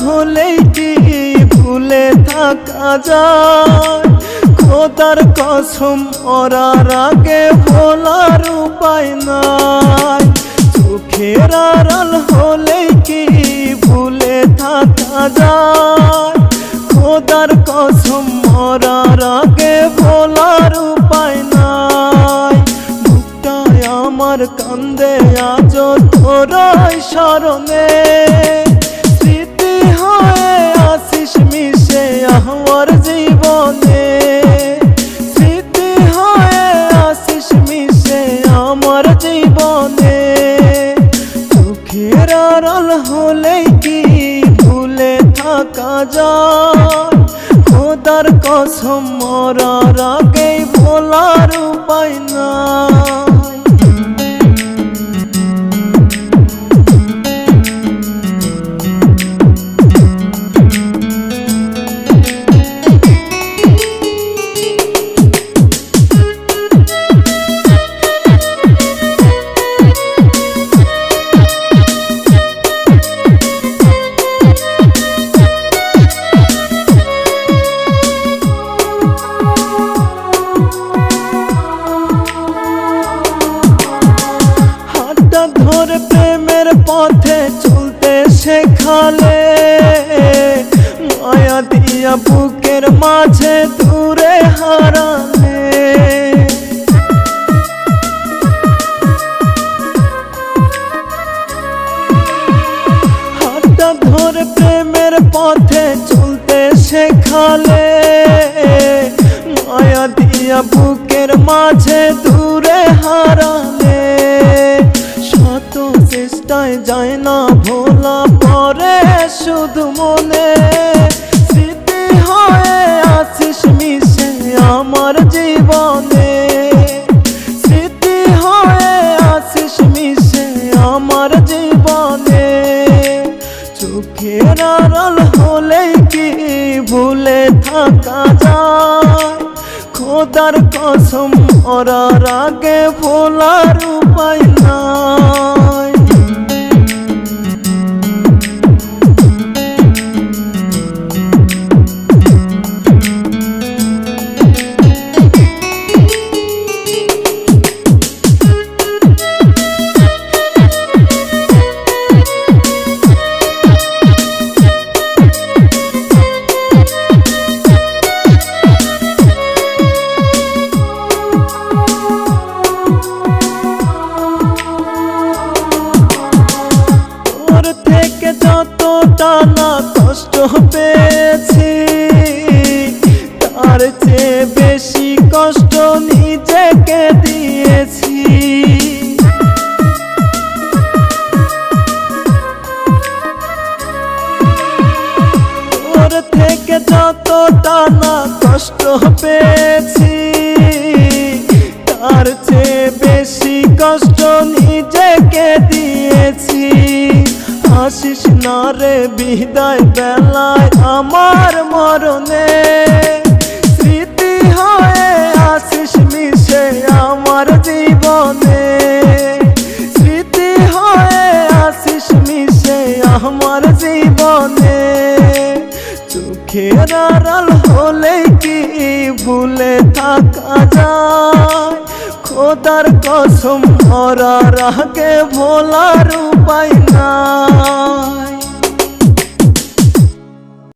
হলেই কি ভুলে থাকা যায়? খোদার কসম মরার আগে ভোলার উপায় নাই। চোখের আড়াল হলেই কি ভুলে থাকা যায়? খোদার কসম মরার আগে ভোলার উপায় নাই। বুকটায় আমার কান্দে আজ তোরই স্মরণে, স্মৃতি হয়ে আসিস মিশে আমার জীবনে। স্মৃতি হয়ে আসিস মিশে আমার জীবনে। চোখের আড়াল হলেই কি ভুলে থাকা যায়? খোদার কসম মরার আগেই ভোলার উপায় নাই। ধরে প্রেমের পথে চলতে শেখালে, মায়া দিয়া বুকের মাঝে দূরে হারালে। হাতটা ধরে প্রেমের পথে চলতে শেখালে, মায়া দিয়া বুকের মাঝে দূরে হারালে। শত চেষ্টায় যায় না ভোলা পরে শুধু মনে। স্মৃতি হয়ে আসিস মিশে আমার জীবনে। স্মৃতি হয়ে আসিস মিশে আমার জীবনে। চোখের আড়াল হলেই কি ভুলে থাকা যায়? খোদার কসম মরার আগে ভোলার উপায় নাই। যতটা না কষ্ট পেয়েছি, তার চেয়ে বেশি কষ্ট নিজেকে দিয়েছি। তোর থেকে যতটা না কষ্ট পেয়েছি, তার চেয়ে বেশি কষ্ট নিজেকে দিয়েছি। আসিস না রে বিদায় বেলায় আমার মরণে। স্মৃতি হয়ে আসিস মিশে আমার জীবনে। স্মৃতি হয়ে আসিস মিশে আমার জীবনে। চোখের আড়াল হলেই কি ভুলে থাকা যায়? খোদার কসম মরার আগে ভোলার উপায় নাই।